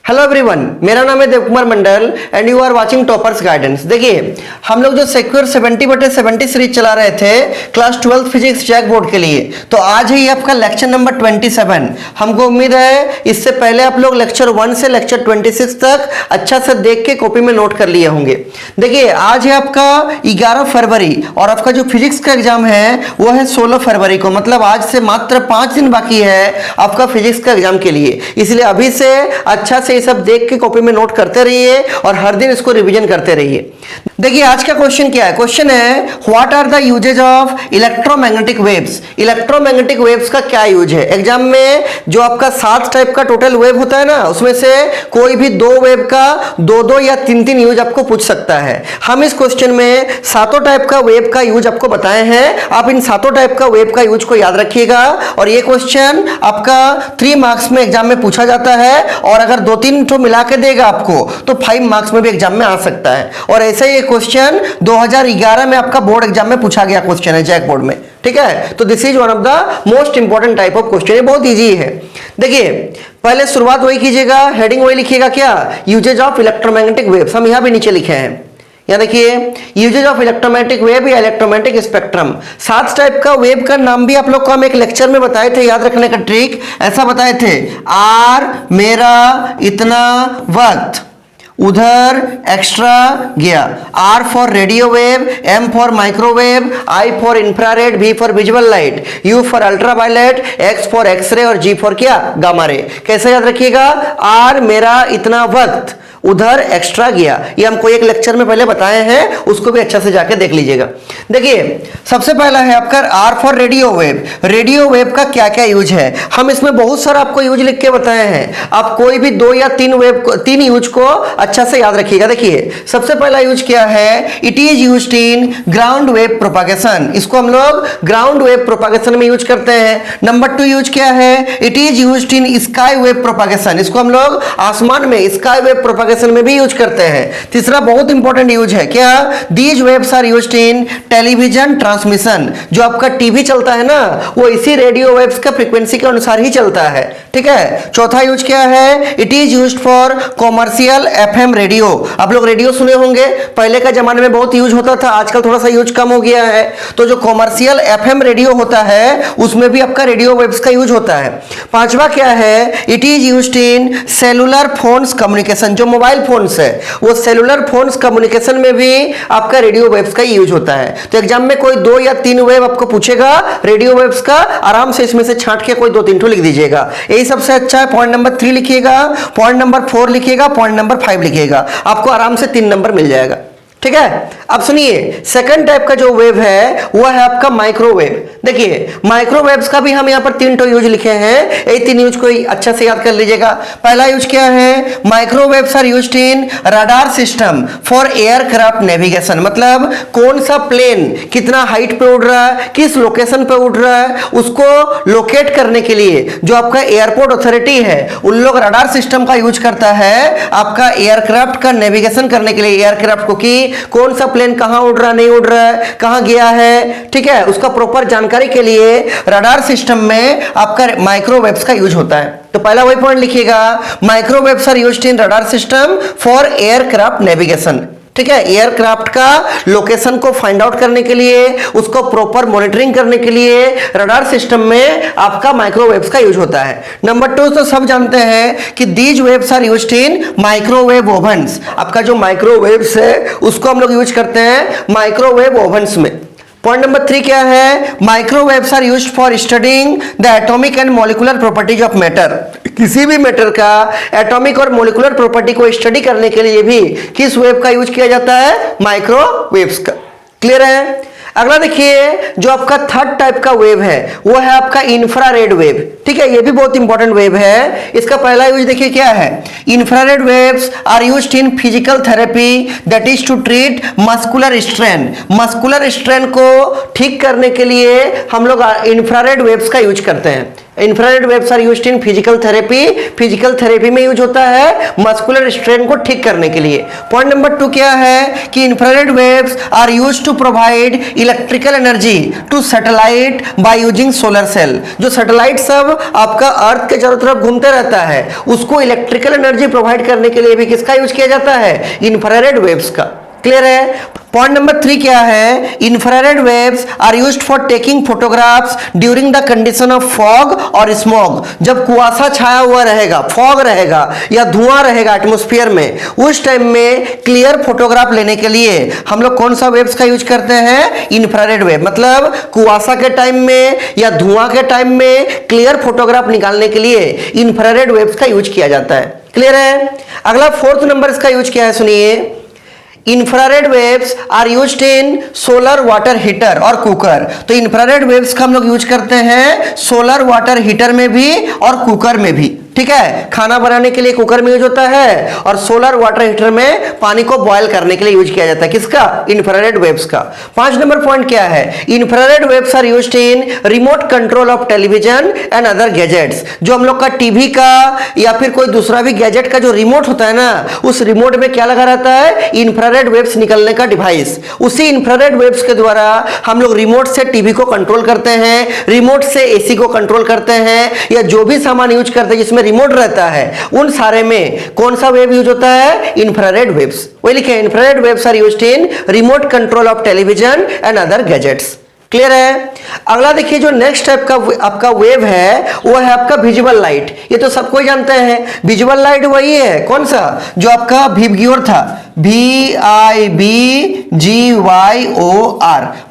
Hello everyone, मेरा नाम है Dev Kumar Mandal and you are watching toppers guidance. देखिए, हम लोग जो सिक्योर 70/70 सीरीज चला रहे थे क्लास 12 फिजिक्स जैक बोर्ड के लिए, तो आज ही आपका लेक्चर नंबर 27। हमको उम्मीद है इससे पहले आप लोग लेक्चर 1 से लेक्चर 26 तक अच्छा से देख के कॉपी में नोट कर लिए होंगे। देखिए, आज है आपका 11 फरवरी और आपका जो फिजिक्स का एग्जाम है वो है 16 फरवरी को, मतलब आज से मात्र 5 दिन बाकी है आपका फिजिक्स का एग्जाम के लिए। इसलिए अभी से अच्छा से सब देख के कॉपी में नोट करते रहिए और हर दिन इसको रिवीजन करते रहिए। देखिए, आज का क्वेश्चन क्या है। क्वेश्चन है what are the uses of electromagnetic waves. Electromagnetic waves का क्या यूज है। एग्जाम में जो आपका 7 टाइप का टोटल वेव होता है ना, उसमें से कोई भी 2 वेव का 2 या 3 यूज आपको पूछ सकता है। हम इस क्वेश्चन में 7 टाइप का वेव का यूज आपको बताए हैं। आप इन 7 टाइप का वेव का यूज को याद रखिएगा और ये क्वेश्चन आपका 3 मार्क्स में एग्जाम में पूछा जाता है और अगर 2-3 तो मिला के देगा आपको तो 5 मार्क्स में भी एग्जाम में आ सकता है। और ऐसे ही क्वेश्चन 2011 में आपका बोर्ड एग्जाम में पूछा गया क्वेश्चन है जैक बोर्ड में। ठीक है, तो this is one of the most important type of question. ये बहुत इजी है। देखिए, पहले शुरुआत वही कीजिएगा, हेडिंग वही लिखिएगा, क्या यूजेज ऑफ इलेक्ट्रोमैग्नेटिक वेव्स। हम यहां भी नीचे लिखे हैं, यहाँ देखिए यूजेज ऑफ इलेक्ट्रोमैग्नेटिक वेव या इलेक्ट्रोमैग्नेटिक स्पेक्ट्रम। 7 टाइप का वेव का नाम भी आप लोग को हम एक लेक्चर में बताए थे, याद रखने का ट्रिक ऐसा बताए थे। आर मेरा इतना वक्त, उधर एक्स्ट्रा गया। R for radio wave, M for microwave, I for infrared, V for visual light, U for ultraviolet, X for X ray और जी फॉर क्या, गामा रे। कैसे याद रखिएगा, आर मेरा इतना वक्त, उधर एक्स्ट्रा गया। ये हमको एक लेक्चर में पहले बताए हैं, उसको भी अच्छा से जाके देख लीजिएगा। देखिए, सबसे पहला है आपका R for radio wave. Radio wave का क्या क्या यूज है, हम इसमें बहुत सारा आपको यूज लिख के बताए हैं। आप कोई भी 2 या 3 यूज को अच्छा से याद रखिएगा। देखिए, सबसे पहला यूज क्या है, it is used in ground wave propagation. इसको हम लोग ग्राउंड वेव प्रोपागेशन में यूज करते हैं। नंबर 2 यूज क्या है, it is used in sky wave propagation. इसको हम लोग आसमान में स्काई वेव प्रोपागेशन में भी यूज करते हैं। तीसरा बहुत इंपॉर्टेंट यूज है, क्या, these waves are used in television transmission. जो आपका टीवी चलता है ना, वो इसी रेडियो वेव्स का फ्रीक्वेंसी के अनुसार ही चलता है। ठीक है। चौथा यूज क्या है, it is used for commercial FM radio. आप लोग रेडियो सुने होंगे, पहले का जमाने में बहुत यूज होता था, आजकल थोड़ा सा यूज कम हो गया है। तो जो कॉमर्शियल एफएम रेडियो होता है उसमें भी आपका रेडियो वेव्स का यूज होता है। पांचवा क्या है, it is used in cellular phones communication. जो मोबाइल फोन्स है वो सेलुलर फोन्स कम्युनिकेशन में भी आपका रेडियो वेव्स का यूज होता है। तो एग्जाम में कोई 2 या 3 वेव आपको पूछेगा रेडियो वेव्स का, आराम से इसमें से छांट के कोई 2-3 लिख दीजिएगा। यही सबसे अच्छा है। पॉइंट नंबर 3 लिखिएगा, पॉइंट नंबर 4 लिखिएगा, पॉइंट नंबर 5 लिखिएगा, आपको आराम से 3 नंबर मिल जाएगा। ठीक है। अब सुनिए, सेकंड टाइप का जो वेव है वो है आपका माइक्रोवेव। देखिए, माइक्रोवेव्स का भी हम यहाँ पर 3 यूज लिखे हैं, यही 3 यूज को अच्छा से याद कर लीजिएगा। पहला यूज क्या है, microwaves are used in radar system for aircraft navigation. मतलब कौन सा प्लेन कितना हाइट पे उड़ रहा है, किस लोकेशन पे उड़ रहा है, उसको लोकेट करने के लिए जो आपका एयरपोर्ट अथॉरिटी है उन लोग रडार सिस्टम का यूज करता है आपका एयरक्राफ्ट का नेविगेशन करने के लिए। एयरक्राफ्ट को कि कौन सा प्लेन कहां उड़ रहा, नहीं उड़ रहा है, कहां गया है, ठीक है, उसका प्रॉपर जानकारी के लिए रडार सिस्टम में आपका माइक्रोवेव्स का यूज होता है। तो पहला वही पॉइंट लिखिएगा, microwaves are used in radar system for aircraft navigation. ठीक है, एयरक्राफ्ट का लोकेशन को फाइंड आउट करने के लिए, उसको प्रॉपर मॉनिटरिंग करने के लिए रडार सिस्टम में आपका माइक्रोवेव्स का यूज होता है। नंबर 2 तो सब जानते हैं कि these waves are used in microwave ovens. आपका जो माइक्रोवेव्स है उसको हम लोग यूज करते हैं माइक्रोवेव ओवन्स में। पॉइंट नंबर 3 क्या है, microwaves are used for studying the atomic and molecular properties of matter. किसी भी मैटर का एटॉमिक और मॉलिक्यूलर प्रॉपर्टी को स्टडी करने के लिए भी किस वेव का यूज किया जाता है, माइक्रोवेव्स का। क्लियर है। अगला देखिए, जो आपका 3rd टाइप का वेव है वो है आपका इंफ्रारेड वेव। ठीक है, ये भी बहुत इंपॉर्टेंट वेव है। इसका पहला यूज देखिए क्या है, infrared waves are used in physical therapy that is to treat muscular strain. Muscular strain को ठीक करने के लिए हम लोग इंफ्रारेड वेव्स का यूज करते हैं। Infrared waves are used in physical therapy, physical therapy में यूज होता है मस्कुलर स्ट्रेन को ठीक करने के लिए। पॉइंट नंबर 2 क्या है कि infrared waves are used to provide electrical energy to satellite by using solar cell. जो सैटेलाइट सब आपका अर्थ के चारों तरफ घूमते रहता है उसको इलेक्ट्रिकल एनर्जी प्रोवाइड करने के लिए भी किसका यूज किया जाता है, इंफ्रारेड वेव्स का। क्लियर है। पॉइंट नंबर 3 क्या है, infrared waves are used for taking photographs during the condition of fog और स्मॉग। जब कुआसा छाया हुआ रहेगा, फॉग रहेगा या धुआं रहेगा एटमॉस्फेयर में, उस टाइम में क्लियर फोटोग्राफ लेने के लिए हम लोग कौन सा वेव्स का यूज करते हैं, इंफ्रारेड वेव। मतलब कुआसा के टाइम में या धुआं के टाइम में क्लियर फोटोग्राफ निकालने के लिए इंफ्रारेड वेव्स का यूज किया जाता है। क्लियर है। अगला 4th नंबर इसका यूज क्या है, सुनिए। Infrared waves are used in solar water heater और कुकर। तो इंफ्रारेड वेव्स का हम लोग यूज करते हैं सोलर वाटर हीटर में भी और कुकर में भी। ठीक है, खाना बनाने के लिए कुकर में यूज होता है और सोलर वाटर हीटर में पानी को बॉयल करने के लिए यूज किया जाता है। किसका, इंफ्रारेड वेव्स का। 5 नंबर पॉइंट क्या है, infrared waves are used in remote control of television and other gadgets. जो हम लोग का टीवी का या फिर कोई दूसरा भी गैजेट का जो रिमोट होता है ना, उस रिमोट में क्या लगा रहता है, इंफ्रारेड वेव्स निकलने का डिवाइस। उसी इंफ्रारेड वेव्स के द्वारा हम लोग रिमोट से टीवी को कंट्रोल करते हैं, रिमोट से एसी को कंट्रोल करते हैं, या जो भी सामान यूज करते हैं जिसमें रिमोट रहता है, उन सारे में कौन सा वेव यूज होता है, इंफ्रारेड वेव्स। वही लिखे, infrared waves are used in remote control of television and other gadgets. Clear है। अगला देखिए, जो नेक्स्ट टाइप का आपका वेव है वो है आपका विजुअल लाइट। ये तो सबको जानते हैं, विजुअल लाइट वही है, कौन सा, जो आपका विबग्योर था, VIBGYOR,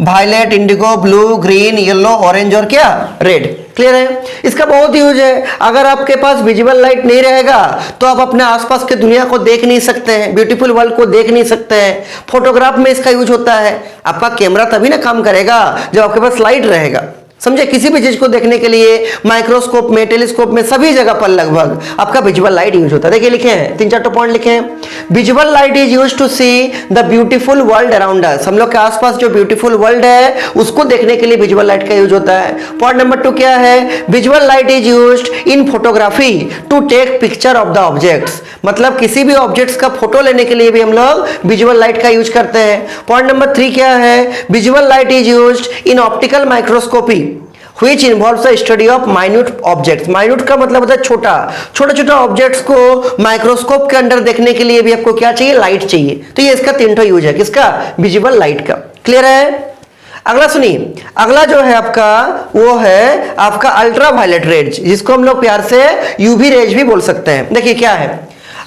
violet, indigo, blue, green, yellow, orange और क्या, रेड। क्लियर है। इसका बहुत यूज है। अगर आपके पास विजुअल लाइट नहीं रहेगा तो आप अपने आसपास के दुनिया को देख नहीं सकते हैं, ब्यूटीफुल वर्ल्ड को देख नहीं सकते हैं। फोटोग्राफ में इसका यूज होता है। आपका कैमरा तभी ना काम करेगा जब आपके पास लाइट रहेगा, समझे। किसी भी चीज को देखने के लिए माइक्रोस्कोप में, टेलीस्कोप में, सभी जगह पर लगभग आपका विजुअल लाइट यूज होता है। देखिए लिखे हैं 3-4 पॉइंट लिखे हैं। Visual light is used to see the beautiful world around us. हम लोग के आसपास जो ब्यूटीफुल वर्ल्ड है उसको देखने के लिए विजुअल लाइट का यूज होता है। पॉइंट नंबर 2 क्या है, visual light is used in photography to take picture of the objects. मतलब किसी भी ऑब्जेक्ट्स का फोटो लेने के लिए भी हम लोग विजुअल लाइट का यूज करते हैं। पॉइंट नंबर 3 क्या है, visual light is used in optical microscopy which involves the study of minute objects। minute का मतलब होता है छोटा छोटा ऑब्जेक्ट्स को माइक्रोस्कोप के अंदर देखने के लिए भी आपको क्या चाहिए, लाइट चाहिए। तो ये इसका 3 यूज है, किसका, विजुअल लाइट का। क्लियर है। अगला सुनिए, अगला जो है आपका वो है आपका अल्ट्रा वायलेट रेज, जिसको हम लोग प्यार से यूवी रेज भी बोल सकते हैं। देखिए क्या है,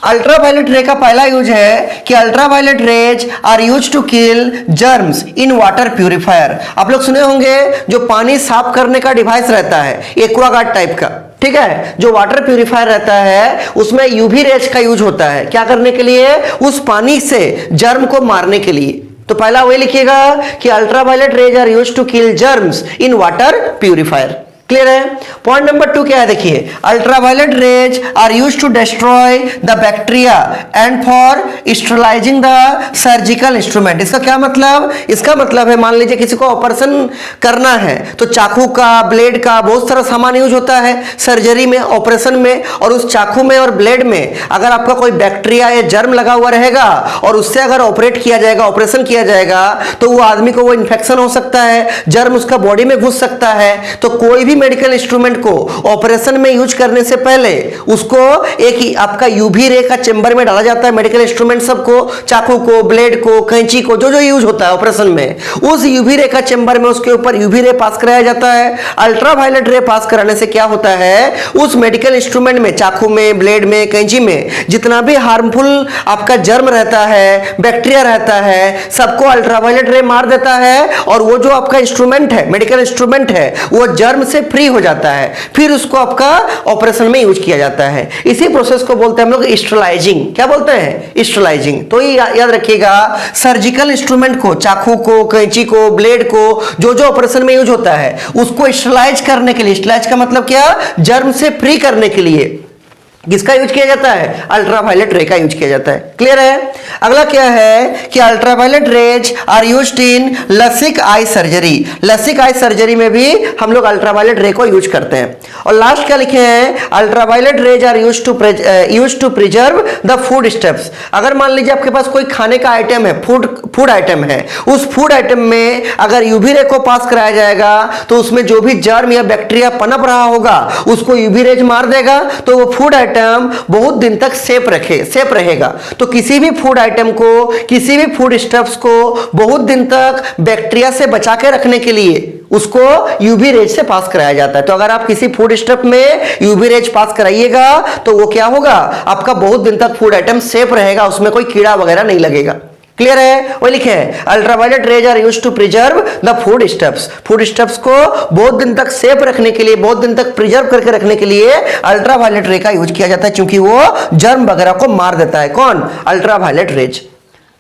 अल्ट्रा वायलेट रे का पहला यूज है कि ultra violet rays are use to kill germs in water purifier. आप लोग सुने होंगे जो पानी साफ करने का डिवाइस रहता है, एक्वागार्ड टाइप का, ठीक है, जो वाटर प्यूरिफायर रहता है उसमें यूवी रेज का यूज होता है। क्या करने के लिए, उस पानी से जर्म को मारने के लिए। तो पहला वही लिखिएगा कि ultra violet rays are use to kill germs in water purifier. Clear है। पॉइंट नंबर 2 क्या है, देखिए, ultraviolet rays are used to destroy the bacteria and for sterilising the surgical instrument. इसका क्या मतलब, इसका मतलब है मान लीजिए किसी को ऑपरेशन करना है तो चाकू का, ब्लेड का, बहुत सारा सामान यूज होता है सर्जरी में, ऑपरेशन में। और उस चाकू में और ब्लेड में अगर आपका कोई बैक्टीरिया या जर्म लगा हुआ रहेगा और उससे अगर ऑपरेट किया जाएगा, ऑपरेशन किया जाएगा, तो वो आदमी को वो इन्फेक्शन हो सकता है, जर्म उसका बॉडी में घुस सकता है। तो कोई भी मेडिकल इंस्ट्रूमेंट को ऑपरेशन में यूज करने से पहले उसको एक आपका यूवी रे का चेंबर में डाला जाता है। मेडिकल इंस्ट्रूमेंट सबको, चाकू को, ब्लेड को, कैंची को, जो जो यूज होता है ऑपरेशन में, उस यूवी रे का चेंबर में उसके ऊपर यूवी रे पास कराया जाता है। अल्ट्रावायलेट रे पास कराने से क्या होता है, उस मेडिकल इंस्ट्रूमेंट में, चाकू में, ब्लेड में, कैंची में जितना भी हार्मफुल आपका जर्म रहता है, बैक्टीरिया रहता है, सबको अल्ट्रावायलेट रे मार देता है। और वो जो आपका इंस्ट्रूमेंट है, मेडिकल इंस्ट्रूमेंट है, वो जर्म से फ्री हो जाता है। फिर उसको आपका ऑपरेशन में यूज किया जाता है। इसी प्रोसेस को बोलते हैं हम लोग स्टरलाइजिंग। क्या बोलते हैं, स्टरलाइजिंग। तो ये याद रखिएगा, सर्जिकल इंस्ट्रूमेंट को, चाकू को, कैंची को, ब्लेड को, जो जो ऑपरेशन में यूज होता है उसको स्टरलाइज करने के लिए, स्टरलाइज का मतलब क्या, जर्म से फ्री करने के लिए किसका यूज किया जाता है? अल्ट्रावायलेट रे का यूज किया जाता है। क्लियर है? अगला क्या है कि ultraviolet rays are used in LASIK eye surgery. LASIK eye surgery में भी हम लोग अल्ट्रावायलेट रे को यूज करते हैं। और लास्ट क्या लिखे हैं? Ultraviolet rays are used to preserve the food steps. अगर मान लीजिए आपके पास कोई खाने का आइटम है, फूड आइटम है, उस फूड आइटम में अगर यूवी रे को पास कराया जाएगा तो उसमें जो भी जर्म या बैक्टीरिया पनप रहा होगा उसको यूवी रेज मार देगा, तो वो फूड आइटम बहुत दिन तक सेफ रहेगा। तो किसी भी फूड आइटम को, किसी भी फूड स्टफ्स को बहुत दिन तक बैक्टीरिया से बचा के रखने के लिए उसको यूवी रेज से पास कराया जाता है। तो अगर आप किसी फूड स्टफ में यूवी रेज पास कराइएगा तो वो क्या होगा? आपका बहुत दिन तक फूड आइटम सेफ रहेगा, उसमें कोई कीड़ा वगैरह नहीं लगेगा। क्लियर है? वो लिखे हैं ultraviolet rays are used to preserve the food stuffs. Food stuffs को बहुत दिन तक सेफ रखने के लिए, बहुत दिन तक प्रिजर्व करके रखने के लिए अल्ट्रावायलेट रे का यूज किया जाता है, क्योंकि वो जर्म वगैरह को मार देता है। कौन? Ultraviolet rays.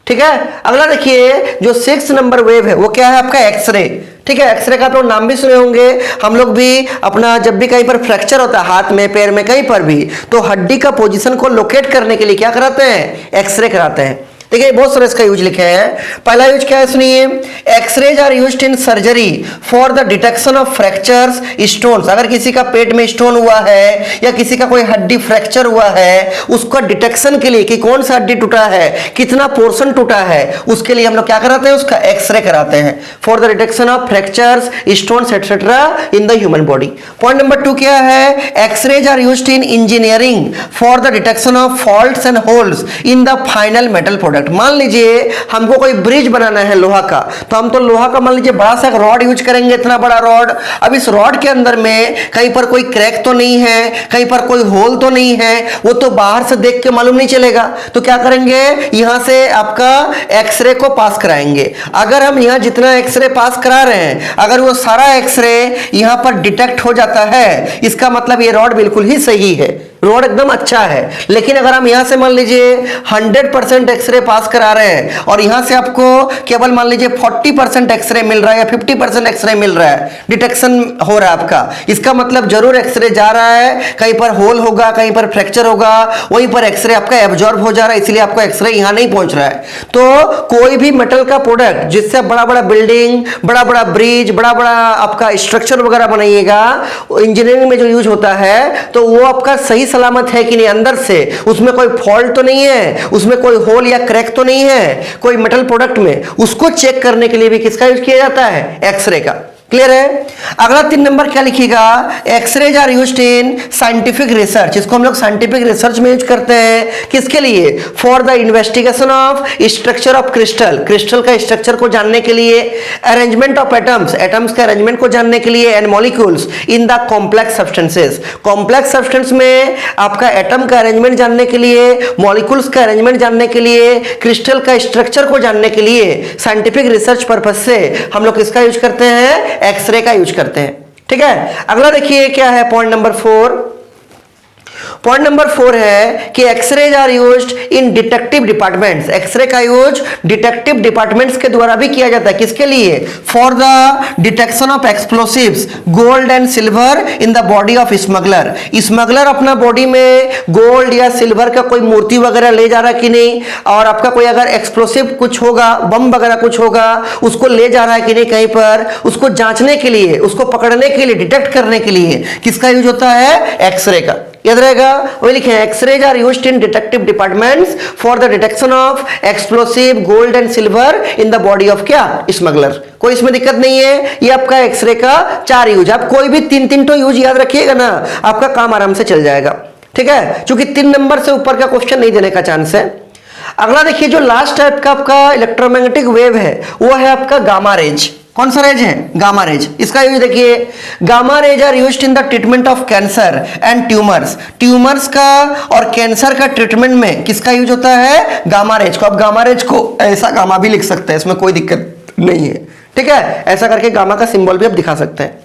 ठीक है? अगला देखिए, जो 6 नंबर वेव है वो क्या है? आपका एक्सरे। ठीक है? एक्सरे का तो नाम भी सुने होंगे हम लोग भी। अपना जब भी कहीं पर फ्रैक्चर होता है, हाथ में, पैर में, कहीं पर भी, तो हड्डी का पोजीशन को लोकेट करने के लिए क्या कराते हैं? एक्सरे कराते हैं। देखिए बहुत सारे इसका यूज लिखे हैं। पहला यूज क्या है सुनिए, X-rays are used in surgery for the detection of fractures stones. अगर किसी का पेट में स्टोन हुआ है या किसी का कोई हड्डी फ्रैक्चर हुआ है, उसका डिटेक्शन के लिए कि कौन सा हड्डी टूटा है, कितना पोर्शन टूटा है, उसके लिए हम लोग क्या कराते हैं? उसका एक्सरे कराते हैं। For the detection of fractures, stones etcetera in the human body. Point number 2 क्या है? X-rays are used in engineering for the detection of faults and holes in the final metal product. मान लीजिए हमको कोई bridge बनाना है लोहा का, तो हम तो लोहा का मान लीजिए बड़ा सा रॉड यूज करेंगे, इतना बड़ा रॉड। अब इस रॉड के अंदर में कहीं पर कोई क्रैक तो नहीं है, कहीं पर कोई होल तो नहीं है, वो तो बाहर से देख के मालूम नहीं चलेगा। तो क्या करेंगे? यहां से आपका एक्सरे को पास कराएंगे। अगर हम यहां जितना एक्सरे पास करा रहे हैं, अगर वो सारा एक्सरे यहां पर डिटेक्ट हो जाता है, इसका मतलब ये रॉड बिल्कुल ही सही है, रॉड एकदम अच्छा है। लेकिन अगर हम यहां से मान लीजिए 100% एक्सरे पास करा रहे हैं और यहां से आपको केवल मान लीजिए 40% एक्सरे मिल रहा है या 50% एक्सरे मिल रहा है, डिटेक्शन हो रहा है आपका, इसका मतलब जरूर एक्सरे जा रहा है, कहीं पर होल होगा, कहीं पर फ्रैक्चर होगा, वहीं पर एक्सरे आपका एब्जॉर्ब हो जा रहा है, इसलिए आपको एक्सरे यहां नहीं पहुंच रहा है। तो कोई भी मेटल का प्रोडक्ट जिससे बड़ा बड़ा बिल्डिंग, बड़ा बड़ा ब्रिज, बड़ा बड़ा आपका स्ट्रक्चर वगैरह बनाइएगा, इंजीनियरिंग में जो यूज होता है, तो वो आपका सही सलामत है कि नहीं, अंदर से उसमें कोई फॉल्ट तो नहीं है, उसमें कोई होल या क्रैक तो नहीं है कोई मेटल प्रोडक्ट में, उसको चेक करने के लिए भी किसका यूज किया जाता है? एक्सरे का। क्लियर है? अगला 3 नंबर क्या लिखिएगा? X-rays are used in scientific research. इसको हम लोग साइंटिफिक रिसर्च में यूज करते हैं। किसके लिए? For the investigation of structure of crystal. Crystal का स्ट्रक्चर को जानने के लिए, अरेंजमेंट ऑफ एटम्स, एटम्स के अरेंजमेंट को जानने के लिए, and molecules in the complex substances. Complex substance में आपका एटम का अरेंजमेंट जानने के लिए, मॉलिक्यूल्स का अरेंजमेंट जानने के लिए, क्रिस्टल का स्ट्रक्चर को जानने के लिए साइंटिफिक रिसर्च पर्पज से हम लोग किसका यूज करते हैं? एक्सरे का यूज करते हैं। ठीक है? अगला देखिए क्या है पॉइंट नंबर 4। पॉइंट नंबर 4 है कि X-rays are used in detective departments. X-ray का यूज डिटेक्टिव डिपार्टमेंट्स के द्वारा भी किया जाता है। किसके लिए? For the detection of explosives, gold and silver in the body of smuggler. Smuggler अपना बॉडी में गोल्ड या सिल्वर का कोई मूर्ति वगैरह ले जा रहा है कि नहीं, और आपका कोई अगर एक्सप्लोसिव कुछ होगा, बम वगैरह कुछ होगा, उसको ले जा रहा है कि नहीं कहीं पर, उसको जांचने के लिए, उसको पकड़ने के लिए, डिटेक्ट करने के लिए किसका यूज होता है? एक्सरे का। याद रहेगा? वही लिखे हैं X-rays are used in detective departments for the detection of explosive, gold and silver in the body of क्या? स्मगलर। कोई इसमें दिक्कत नहीं है। ये आपका एक्सरे का 4 यूज। आप कोई भी 3-3 तो यूज याद रखिएगा ना, आपका काम आराम से चल जाएगा। ठीक है? क्योंकि 3 नंबर से ऊपर का क्वेश्चन नहीं देने का चांस है। अगला देखिए, जो लास्ट टाइप का आपका इलेक्ट्रोमैग्नेटिक वेव है वो है आपका गामा रेज। कौन सा रेज है? Gamma rays. इसका यूज देखिए, gamma rays are used in the treatment of cancer and tumours. Tumours का और कैंसर का ट्रीटमेंट में किसका यूज होता है? गामा रेज को। अब गामा रेज को ऐसा गामा भी लिख सकते हैं, इसमें कोई दिक्कत नहीं है। ठीक है? ऐसा करके गामा का सिंबल भी आप दिखा सकते हैं।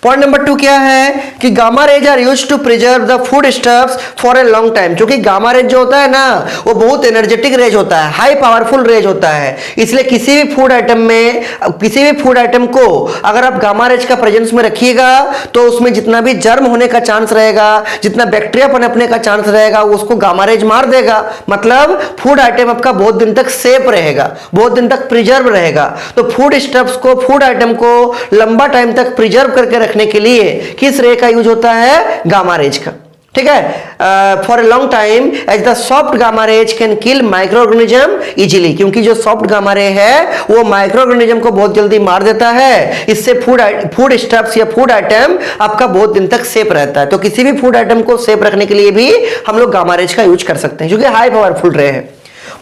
पॉइंट नंबर 2 क्या है कि gamma rays are used to preserve the food stuffs for a long time. क्योंकि गामा रेज जो होता है ना वो बहुत एनर्जेटिक रेज होता है, हाई पावरफुल रेज होता है, इसलिए किसी भी फूड आइटम में, किसी भी फूड आइटम को अगर आप गामा रेज का प्रेजेंस में रखिएगा तो उसमें जितना भी जर्म होने का चांस रहेगा, जितना बैक्टीरिया पनपने का चांस रहेगा, उसको गामा रेज मार देगा। मतलब फूड आइटम आपका बहुत दिन तक सेफ रहेगा, बहुत दिन तक प्रिजर्व रहेगा। तो फूड स्टफ्स को, फूड आइटम को लंबा टाइम तक प्रिजर्व करके रखने के लिए किस रे का यूज होता है? गामा रेज का। ठीक है, for a long time as the soft gamma rays can kill micro organism easily. क्योंकि जो सॉफ्ट गामा रे है वो माइक्रो ऑर्गेनिज्म को बहुत जल्दी मार देता है, इससे फूड स्टफ्स या फूड आइटम आपका बहुत दिन तक सेफ रहता है। तो किसी भी फूड आइटम को सेफ रखने के लिए भी हम लोग गामा रेज का यूज कर सकते हैं, क्योंकि हाई पावरफुल रे है।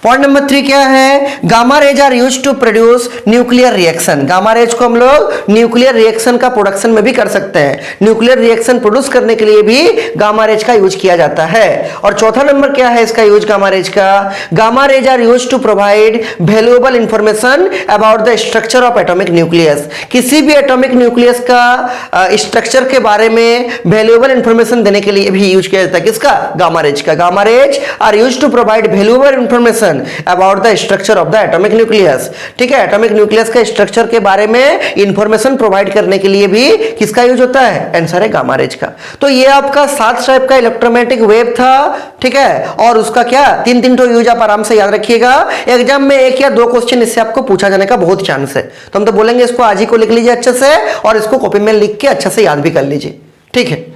पॉइंट नंबर 3 क्या है? Gamma rays are used to produce nuclear reaction. Gamma rays को हम लोग न्यूक्लियर रिएक्शन का प्रोडक्शन में भी कर सकते हैं, न्यूक्लियर रिएक्शन प्रोड्यूस करने के लिए भी गामा रेज का यूज किया जाता है। और चौथा नंबर क्या है इसका यूज गामा रेज का? Gamma rays are used to provide valuable information about the structure of atomic nucleus. किसी भी एटॉमिक न्यूक्लियस का स्ट्रक्चर के बारे में वैल्यूएबल इंफॉर्मेशन देने के लिए भी यूज किया जाता है। किसका? गामा रेज का। Gamma rays are used to provide valuable information about the structure of the atomic nucleus. ठीक है, एटॉमिक न्यूक्लियस के स्ट्रक्चर के बारे में इंफॉर्मेशन प्रोवाइड करने के लिए भी किसका यूज होता है? आंसर है गामा रेज का। तो ये आपका 7 टाइप का इलेक्ट्रोमैग्नेटिक वेव था। ठीक है, और उसका क्या 3-3 तो यूज आप आराम से याद रखिएगा। एग्जाम में 1 या 2 क्वेश्चन इससे आपको पूछा जाने का बहुत चांस है। तो हम तो बोलेंगे इसको आज ही को लिख लीजिए अच्छे से, और इसको कॉपी में लिख के अच्छे से याद भी कर लीजिए। ठीक है।